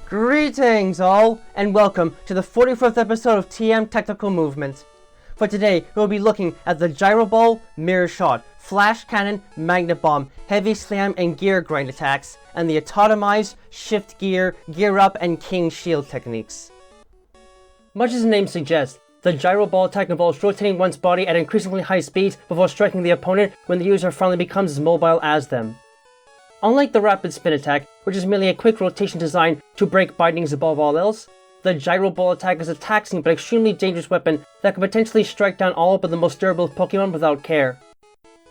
Greetings all, and welcome to the 44th episode of TM Technical Movement. For today, we'll be looking at the Gyro Ball, Mirror Shot, Flash Cannon, Magnet Bomb, Heavy Slam, and Gear Grind attacks, and the Autotomize, Shift Gear, Gear Up, and King Shield techniques. Much as the name suggests, the Gyro Ball attack involves rotating one's body at increasingly high speeds before striking the opponent when the user finally becomes as mobile as them. Unlike the rapid spin attack, which is merely a quick rotation designed to break bindings above all else, the Gyro Ball attack is a taxing but extremely dangerous weapon that can potentially strike down all but the most durable Pokémon without care.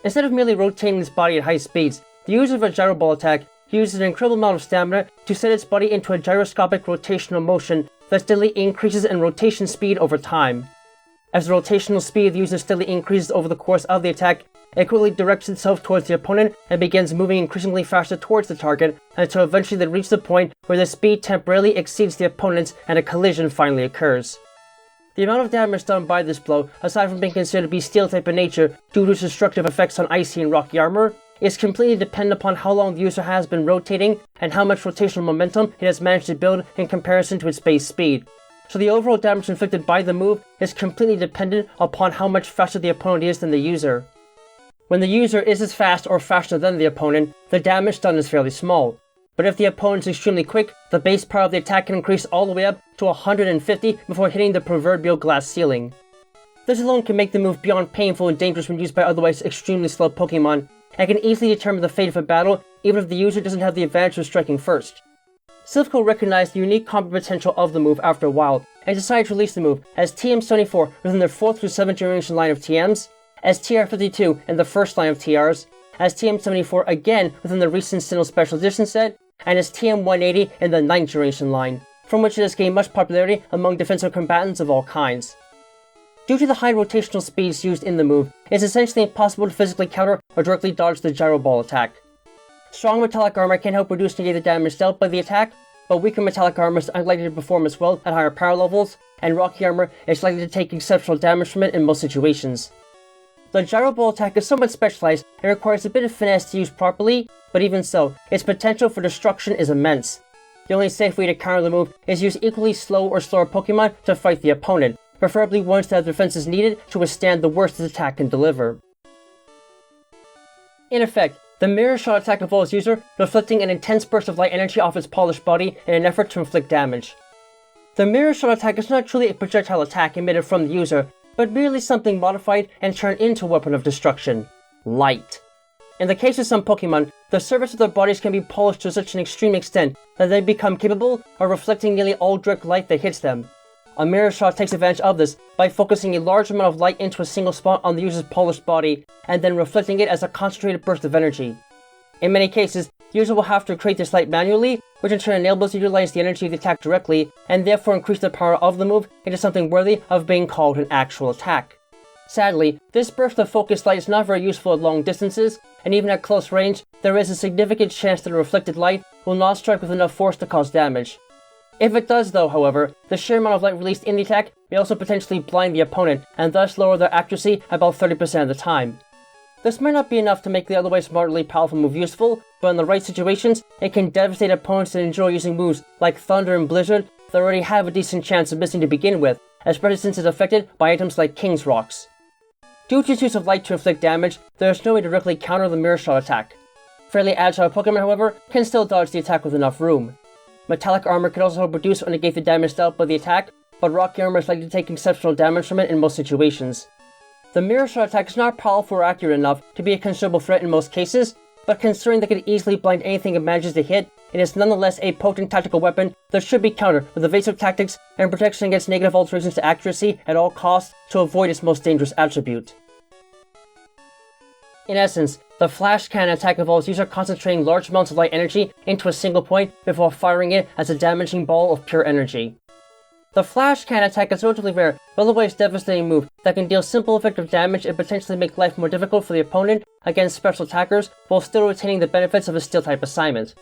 Instead of merely rotating its body at high speeds, the user of a Gyro Ball attack uses an incredible amount of stamina to set its body into a gyroscopic rotational motion that steadily increases in rotation speed over time. As the rotational speed of the user steadily increases over the course of the attack, it quickly directs itself towards the opponent and begins moving increasingly faster towards the target until eventually they reach the point where the speed temporarily exceeds the opponent's and a collision finally occurs. The amount of damage done by this blow, aside from being considered to be steel type in nature due to its destructive effects on icy and rocky armor, is completely dependent upon how long the user has been rotating and how much rotational momentum it has managed to build in comparison to its base speed. So the overall damage inflicted by the move is completely dependent upon how much faster the opponent is than the user. When the user is as fast or faster than the opponent, the damage done is fairly small. But if the opponent is extremely quick, the base power of the attack can increase all the way up to 150 before hitting the proverbial glass ceiling. This alone can make the move beyond painful and dangerous when used by otherwise extremely slow Pokémon, and can easily determine the fate of a battle even if the user doesn't have the advantage of striking first. Silphco recognized the unique combo potential of the move after a while, and decided to release the move as TM74 within their 4th through 7th generation line of TMs, as TR52 in the first line of TRs, as TM74 again within the recent Sinnoh Special Edition set, and as TM180 in the 9th generation line, from which it has gained much popularity among defensive combatants of all kinds. Due to the high rotational speeds used in the move, it is essentially impossible to physically counter or directly dodge the Gyro Ball attack. Strong metallic armor can help reduce negate the damage dealt by the attack, but weaker metallic armor is unlikely to perform as well at higher power levels, and rocky armor is likely to take exceptional damage from it in most situations. The Gyro Ball attack is somewhat specialized and requires a bit of finesse to use properly, but even so, its potential for destruction is immense. The only safe way to counter the move is to use equally slow or slower Pokémon to fight the opponent, preferably ones that have defenses needed to withstand the worst this attack can deliver. In effect, the Mirror Shot attack involves the user reflecting an intense burst of light energy off its polished body in an effort to inflict damage. The Mirror Shot attack is not truly a projectile attack emitted from the user, but merely something modified and turned into a weapon of destruction: light. In the case of some Pokémon, the surface of their bodies can be polished to such an extreme extent that they become capable of reflecting nearly all direct light that hits them. A Mirror Shot takes advantage of this by focusing a large amount of light into a single spot on the user's polished body, and then reflecting it as a concentrated burst of energy. In many cases, the user will have to create this light manually, which in turn enables to utilize the energy of the attack directly, and therefore increase the power of the move into something worthy of being called an actual attack. Sadly, this burst of focused light is not very useful at long distances, and even at close range, there is a significant chance that a reflected light will not strike with enough force to cause damage. If it does though, however, the sheer amount of light released in the attack may also potentially blind the opponent, and thus lower their accuracy about 30% of the time. This might not be enough to make the otherwise moderately powerful move useful, but in the right situations, it can devastate opponents that enjoy using moves like Thunder and Blizzard that already have a decent chance of missing to begin with, especially since it's affected by items like King's Rocks. Due to its use of light to inflict damage, there is no way to directly counter the Mirror Shot attack. Fairly agile Pokémon, however, can still dodge the attack with enough room. Metallic armor can also help reduce or negate the damage dealt by the attack, but rocky armor is likely to take exceptional damage from it in most situations. The Mirror Shot attack is not powerful or accurate enough to be a considerable threat in most cases, but considering that it can easily blind anything it manages to hit, it is nonetheless a potent tactical weapon that should be countered with evasive tactics and protection against negative alterations to accuracy at all costs to avoid its most dangerous attribute. In essence, the Flash Cannon attack involves user concentrating large amounts of light energy into a single point before firing it as a damaging ball of pure energy. The Flash Cannon attack is a relatively rare, but otherwise devastating move that can deal simple effective damage and potentially make life more difficult for the opponent against special attackers while still retaining the benefits of a steel type assignment.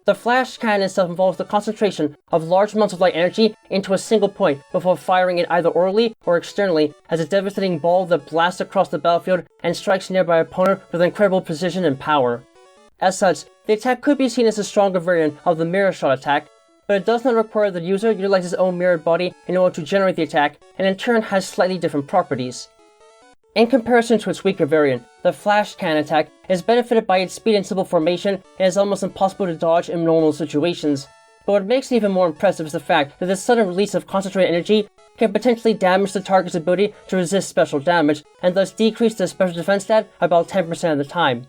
The Flash Cannon itself involves the concentration of large amounts of light energy into a single point before firing it either orally or externally as a devastating ball that blasts across the battlefield and strikes a nearby opponent with incredible precision and power. As such, the attack could be seen as a stronger variant of the Mirror Shot attack, but it does not require the user utilize his own mirrored body in order to generate the attack, and in turn has slightly different properties. In comparison to its weaker variant, the Flash Cannon attack is benefited by its speed and simple formation and is almost impossible to dodge in normal situations. But what makes it even more impressive is the fact that this sudden release of concentrated energy can potentially damage the target's ability to resist special damage, and thus decrease the special defense stat about 10% of the time.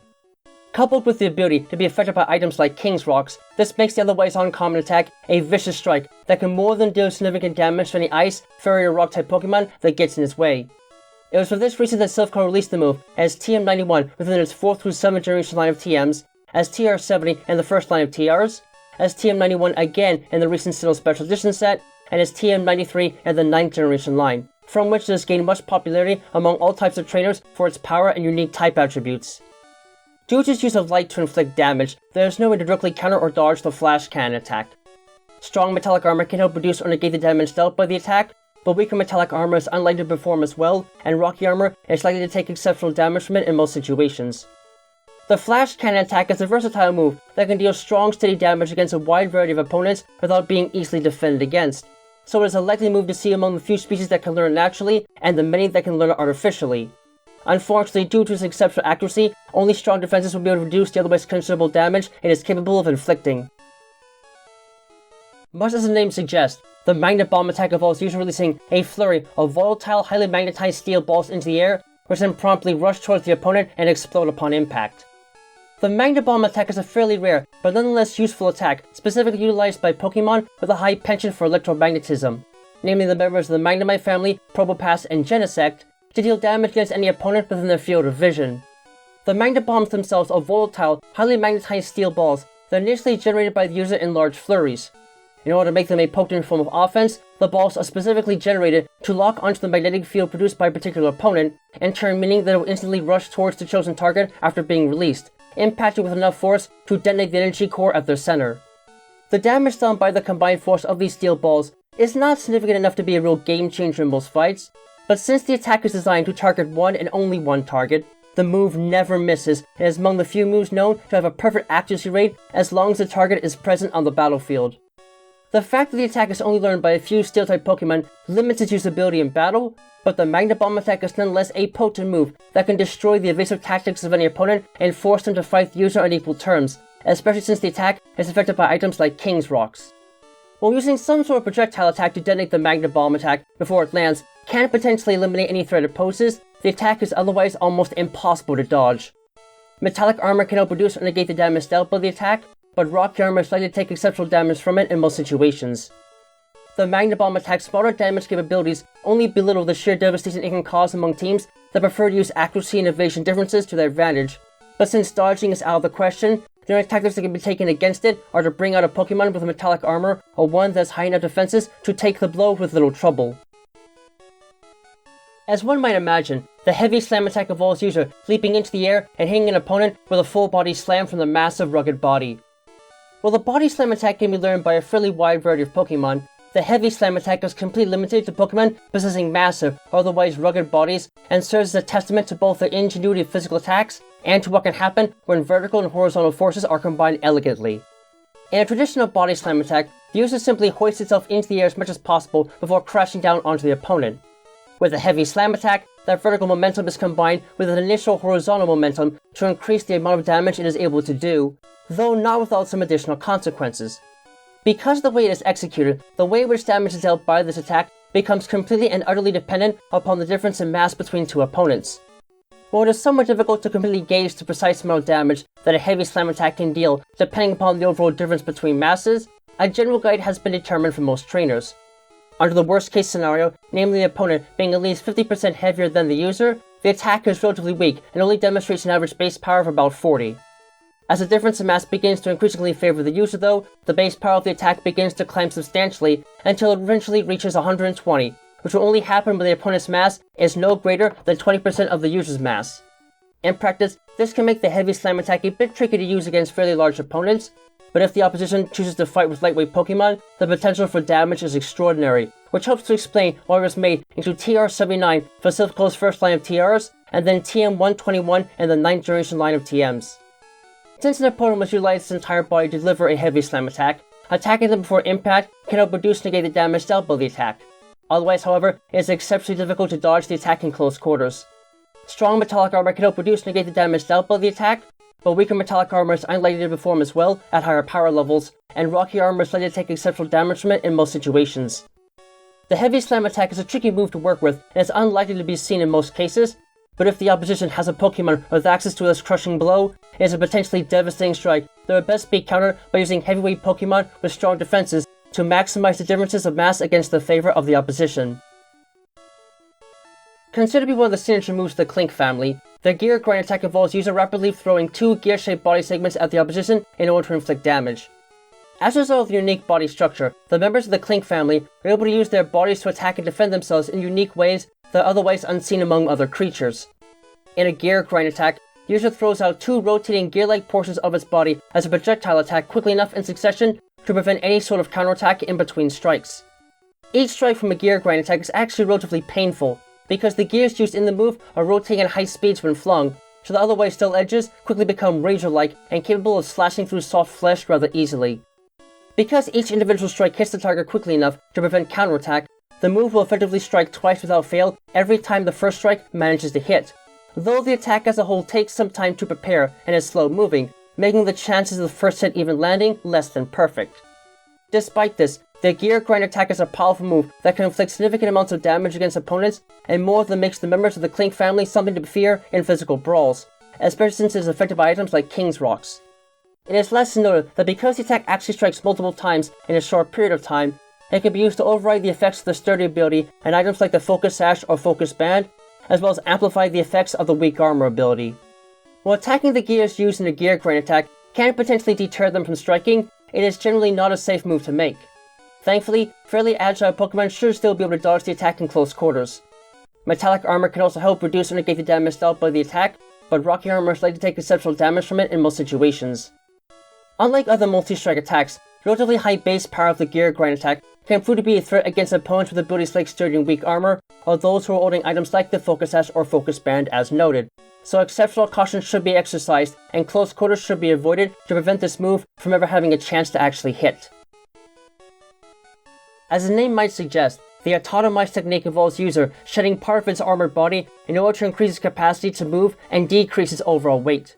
Coupled with the ability to be affected by items like King's Rocks, this makes the otherwise uncommon attack a vicious strike that can more than deal significant damage to any ice, fairy, or rock type Pokemon that gets in its way. It was for this reason that Silphco released the move as TM91 within its 4th through 7th generation line of TMs, as TR70 in the first line of TRs, as TM91 again in the recent Sinnoh Special Edition set, and as TM93 in the 9th generation line, from which it has gained much popularity among all types of trainers for its power and unique type attributes. Due to its use of light to inflict damage, there is no way to directly counter or dodge the Flash Cannon attack. Strong metallic armor can help reduce or negate the damage dealt by the attack, but weaker metallic armor is unlikely to perform as well, and rocky armor is likely to take exceptional damage from it in most situations. The Flash Cannon attack is a versatile move that can deal strong, steady damage against a wide variety of opponents without being easily defended against, so it is a likely move to see among the few species that can learn naturally and the many that can learn it artificially. Unfortunately, due to its exceptional accuracy, only strong defenses will be able to reduce the otherwise considerable damage it is capable of inflicting. Much as the name suggests, the Magnet Bomb attack involves usually releasing a flurry of volatile, highly magnetized steel balls into the air, which then promptly rush towards the opponent and explode upon impact. The Magnet Bomb attack is a fairly rare, but nonetheless useful attack, specifically utilized by Pokemon with a high penchant for electromagnetism, namely the members of the Magnemite family, Probopass, and Genesect, to deal damage against any opponent within their field of vision. The Magnet Bombs themselves are volatile, highly magnetized steel balls that are initially generated by the user in large flurries. In order to make them a potent form of offense, the balls are specifically generated to lock onto the magnetic field produced by a particular opponent, in turn meaning that it will instantly rush towards the chosen target after being released, impacted with enough force to detonate the energy core at their center. The damage done by the combined force of these steel balls is not significant enough to be a real game changer in most fights, but since the attack is designed to target one and only one target, the move never misses and is among the few moves known to have a perfect accuracy rate as long as the target is present on the battlefield. The fact that the attack is only learned by a few Steel-type Pokemon limits its usability in battle, but the Magnet Bomb attack is nonetheless a potent move that can destroy the evasive tactics of any opponent and force them to fight the user on equal terms, especially since the attack is affected by items like King's Rocks. While using some sort of projectile attack to detonate the Magnet Bomb attack before it lands can potentially eliminate any threat it poses, the attack is otherwise almost impossible to dodge. Metallic armor can help reduce or negate the damage dealt by the attack, but rocky armor is likely to take exceptional damage from it in most situations. The Magnet Bomb attack's moderate damage capabilities only belittle the sheer devastation it can cause among teams that prefer to use accuracy and evasion differences to their advantage, but since dodging is out of the question, the only tactics that can be taken against it are to bring out a Pokemon with metallic armor or one that has high enough defenses to take the blow with little trouble. As one might imagine, the heavy slam attack involves user leaping into the air and hitting an opponent with a full body slam from the massive rugged body. While the body slam attack can be learned by a fairly wide variety of Pokemon, the heavy slam attack is completely limited to Pokemon possessing massive or otherwise rugged bodies and serves as a testament to both their ingenuity of physical attacks and to what can happen when vertical and horizontal forces are combined elegantly. In a traditional body slam attack, the user simply hoists itself into the air as much as possible before crashing down onto the opponent. With a heavy slam attack, that vertical momentum is combined with an initial horizontal momentum to increase the amount of damage it is able to do, though not without some additional consequences. Because of the way it is executed, the way in which damage is dealt by this attack becomes completely and utterly dependent upon the difference in mass between two opponents. While it is somewhat difficult to completely gauge the precise amount of damage that a heavy slam attack can deal depending upon the overall difference between masses, a general guide has been determined for most trainers. Under the worst case scenario, namely the opponent being at least 50% heavier than the user, the attack is relatively weak and only demonstrates an average base power of about 40. As the difference in mass begins to increasingly favor the user though, the base power of the attack begins to climb substantially until it eventually reaches 120, which will only happen when the opponent's mass is no greater than 20% of the user's mass. In practice, this can make the heavy slam attack a bit tricky to use against fairly large opponents, but if the opposition chooses to fight with lightweight Pokemon, the potential for damage is extraordinary, which helps to explain why it was made into TR79 for Silphco's first line of TRs, and then TM121 in the 9th generation line of TMs. Since an opponent must utilize its entire body to deliver a heavy slam attack, attacking them before impact can help reduce negate the damage dealt by the attack. Otherwise, however, it is exceptionally difficult to dodge the attack in close quarters. Strong metallic armor can help reduce negate the damage dealt by the attack, but weaker metallic armor is unlikely to perform as well at higher power levels, and rocky armor is likely to take exceptional damage from it in most situations. The heavy slam attack is a tricky move to work with, and is unlikely to be seen in most cases, but if the opposition has a Pokémon with access to this crushing blow, it is a potentially devastating strike that would best be countered by using heavyweight Pokémon with strong defenses to maximize the differences of mass against the favor of the opposition. Considered to be one of the signature moves of the Clink family, the Gear Grind attack involves user rapidly throwing 2 gear-shaped body segments at the opposition in order to inflict damage. As a result of the unique body structure, the members of the Clink family are able to use their bodies to attack and defend themselves in unique ways that are otherwise unseen among other creatures. In a Gear Grind attack, the user throws out 2 rotating gear-like portions of its body as a projectile attack quickly enough in succession to prevent any sort of counterattack in between strikes. Each strike from a Gear Grind attack is actually relatively painful, because the gears used in the move are rotating at high speeds when flung, so the otherwise dull edges quickly become razor-like and capable of slashing through soft flesh rather easily. Because each individual strike hits the target quickly enough to prevent counterattack, the move will effectively strike twice without fail every time the first strike manages to hit, though the attack as a whole takes some time to prepare and is slow moving, making the chances of the first hit even landing less than perfect. Despite this, the Gear Grind attack is a powerful move that can inflict significant amounts of damage against opponents, and more than makes the members of the Clink family something to fear in physical brawls, especially since it is affected by items like King's Rocks. It is less noted that because the attack actually strikes multiple times in a short period of time, it can be used to override the effects of the sturdy ability and items like the Focus Sash or Focus Band, as well as amplify the effects of the weak armor ability. While attacking the gears used in a Gear Grind attack can potentially deter them from striking, it is generally not a safe move to make. Thankfully, fairly agile Pokémon should still be able to dodge the attack in close quarters. Metallic armor can also help reduce or negate the damage dealt by the attack, but rocky armor is likely to take exceptional damage from it in most situations. Unlike other multi-strike attacks, the relatively high base power of the Gear Grind attack can prove to be a threat against opponents with abilities like sturdy and weak armor, or those who are holding items like the Focus Sash or Focus Band as noted. So exceptional caution should be exercised, and close quarters should be avoided to prevent this move from ever having a chance to actually hit. As the name might suggest, the Autotomize technique involves user shedding part of its armored body in order to increase its capacity to move and decrease its overall weight.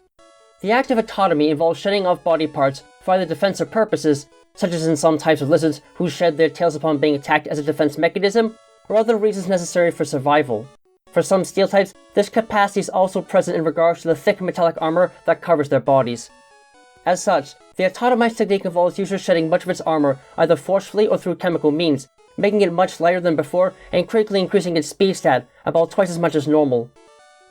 The act of autotomy involves shedding off body parts for either defensive purposes, such as in some types of lizards who shed their tails upon being attacked as a defense mechanism, or other reasons necessary for survival. For some steel types, this capacity is also present in regards to the thick metallic armor that covers their bodies. As such, the Autotomize technique involves users shedding much of its armor either forcefully or through chemical means, making it much lighter than before and critically increasing its speed stat about twice as much as normal.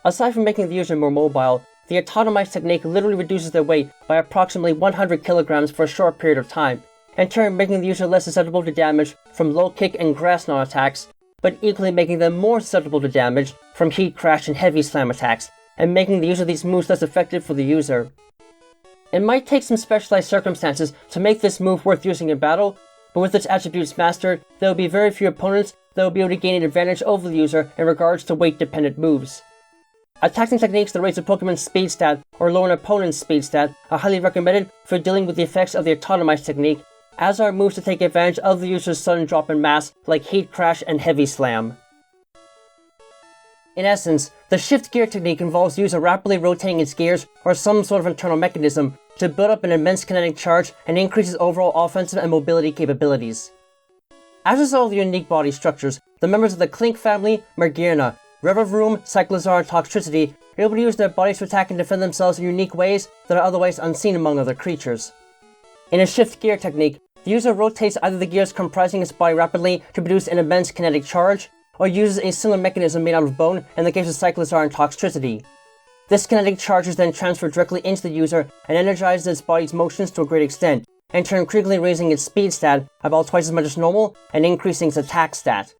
Aside from making the user more mobile, the Autotomize technique literally reduces their weight by approximately 100 kilograms for a short period of time, in turn making the user less susceptible to damage from low kick and grass knot attacks, but equally making them more susceptible to damage from heat crash and heavy slam attacks, and making the use of these moves less effective for the user. It might take some specialized circumstances to make this move worth using in battle, but with its attributes mastered, there will be very few opponents that will be able to gain an advantage over the user in regards to weight-dependent moves. Attacking techniques that raise a Pokemon's speed stat or lower an opponent's speed stat are highly recommended for dealing with the effects of the Autotomize technique, as are moves to take advantage of the user's sudden drop in mass like Heat Crash and Heavy Slam. In essence, the shift gear technique involves the user rapidly rotating its gears or some sort of internal mechanism to build up an immense kinetic charge and increase its overall offensive and mobility capabilities. As is all the unique body structures, the members of the Clink family, Mergirna, Revavroom, Cyclizar, and Toxtricity are able to use their bodies to attack and defend themselves in unique ways that are otherwise unseen among other creatures. In a shift gear technique, the user rotates either the gears comprising its body rapidly to produce an immense kinetic charge, or uses a similar mechanism made out of bone in the case of Cyclizar and Toxtricity. This kinetic charge is then transferred directly into the user and energizes its body's motions to a great extent, in turn critically raising its speed stat about twice as much as normal and increasing its attack stat.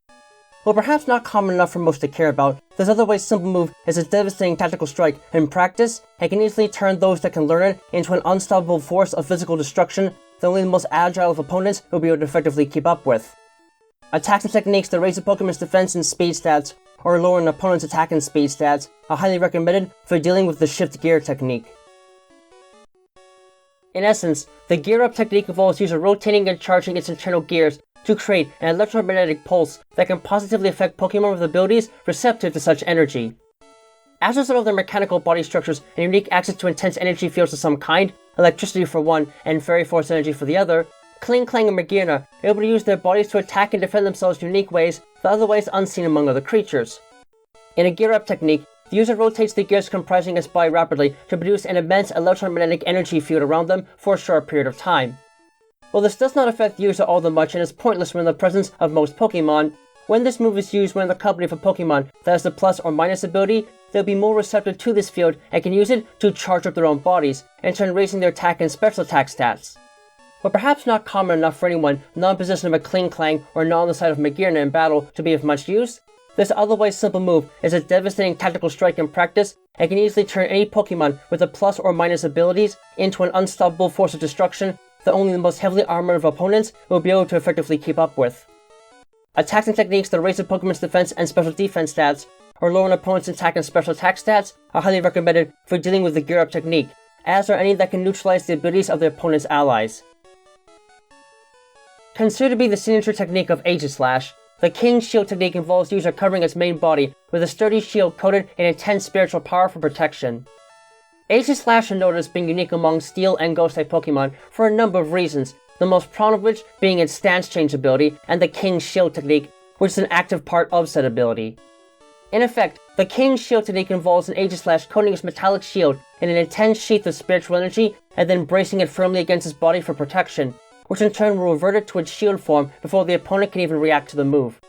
While perhaps not common enough for most to care about, this otherwise simple move is a devastating tactical strike in practice and can easily turn those that can learn it into an unstoppable force of physical destruction that only the most agile of opponents will be able to effectively keep up with. Attacks and techniques that raise a Pokemon's defense and speed stats, or lower an opponent's attack and speed stats, are highly recommended for dealing with the shift gear technique. In essence, the gear up technique involves user rotating and charging its internal gears to create an electromagnetic pulse that can positively affect Pokémon with abilities receptive to such energy. As a result of their mechanical body structures and unique access to intense energy fields of some kind, electricity for one and fairy force energy for the other, Kling Klang and Magearna are able to use their bodies to attack and defend themselves in unique ways that are otherwise unseen among other creatures. In a gear up technique, the user rotates the gears comprising its body rapidly to produce an immense electromagnetic energy field around them for a short period of time. While this does not affect the user all that much and is pointless when in the presence of most Pokémon, when this move is used when in the company of a Pokémon that has the plus or minus ability, they'll be more receptive to this field and can use it to charge up their own bodies, in turn raising their attack and special attack stats. But perhaps not common enough for anyone non-possessed of a Kling Klang or not on the side of Magearna in battle to be of much use, this otherwise simple move is a devastating tactical strike in practice and can easily turn any Pokémon with the plus or minus abilities into an unstoppable force of destruction that only the most heavily armored of opponents will be able to effectively keep up with. Attacks and techniques that raise a Pokemon's defense and special defense stats, or lower an opponent's attack and special attack stats, are highly recommended for dealing with the gear up technique, as are any that can neutralize the abilities of the opponent's allies. Considered to be the signature technique of Aegislash, the King's Shield technique involves the user covering its main body with a sturdy shield coated in intense spiritual power for protection. Aegislash are noted as being unique among Steel and Ghost-type Pokemon for a number of reasons, the most prominent of which being its stance change ability and the King's Shield technique, which is an active part of said ability. In effect, the King's Shield technique involves an Aegislash coating its metallic shield in an intense sheath of spiritual energy and then bracing it firmly against its body for protection, which in turn will revert it to its shield form before the opponent can even react to the move.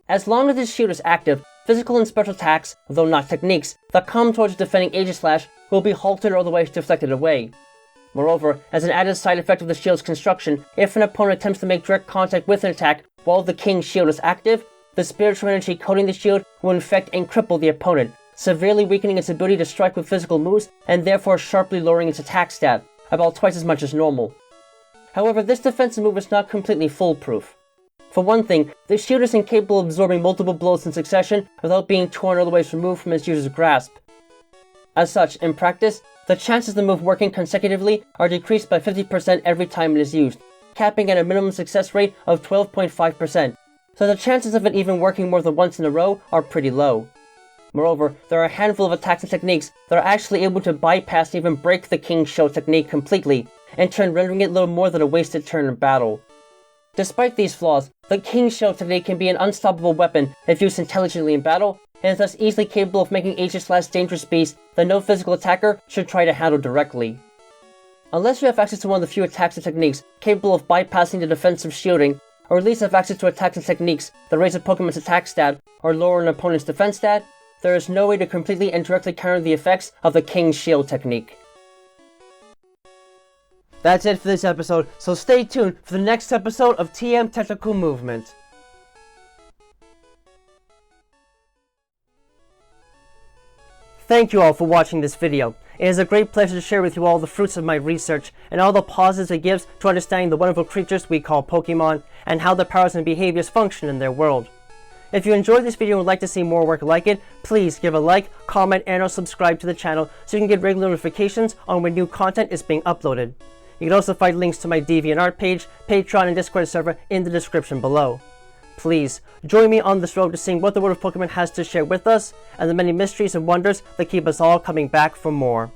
As long as this shield is active, physical and special attacks, though not techniques, that come towards defending Aegislash will be halted or otherwise deflected away. Moreover, as an added side effect of the shield's construction, if an opponent attempts to make direct contact with an attack while the King's Shield is active, the spiritual energy coating the shield will infect and cripple the opponent, severely weakening its ability to strike with physical moves and therefore sharply lowering its attack stat, about twice as much as normal. However, this defensive move is not completely foolproof. For one thing, the shield is incapable of absorbing multiple blows in succession without being torn or otherwise removed from its user's grasp. As such, in practice, the chances of the move working consecutively are decreased by 50% every time it is used, capping at a minimum success rate of 12.5%, so the chances of it even working more than once in a row are pretty low. Moreover, there are a handful of attacks and techniques that are actually able to bypass and even break the King's Shield technique completely, in turn rendering it little more than a wasted turn in battle. Despite these flaws, the King's Shield technique can be an unstoppable weapon if used intelligently in battle, and is thus easily capable of making Aegislash dangerous beast that no physical attacker should try to handle directly. Unless you have access to one of the few attacks and techniques capable of bypassing the defensive shielding, or at least have access to attacks and techniques that raise a Pokemon's attack stat or lower an opponent's defense stat, there is no way to completely and directly counter the effects of the King's Shield technique. That's it for this episode, so stay tuned for the next episode of TM Technical Movement. Thank you all for watching this video. It is a great pleasure to share with you all the fruits of my research and all the positives it gives to understanding the wonderful creatures we call Pokemon and how their powers and behaviors function in their world. If you enjoyed this video and would like to see more work like it, please give a like, comment, and or subscribe to the channel so you can get regular notifications on when new content is being uploaded. You can also find links to my DeviantArt page, Patreon, and Discord server in the description below. Please, join me on this road to seeing what the world of Pokemon has to share with us, and the many mysteries and wonders that keep us all coming back for more.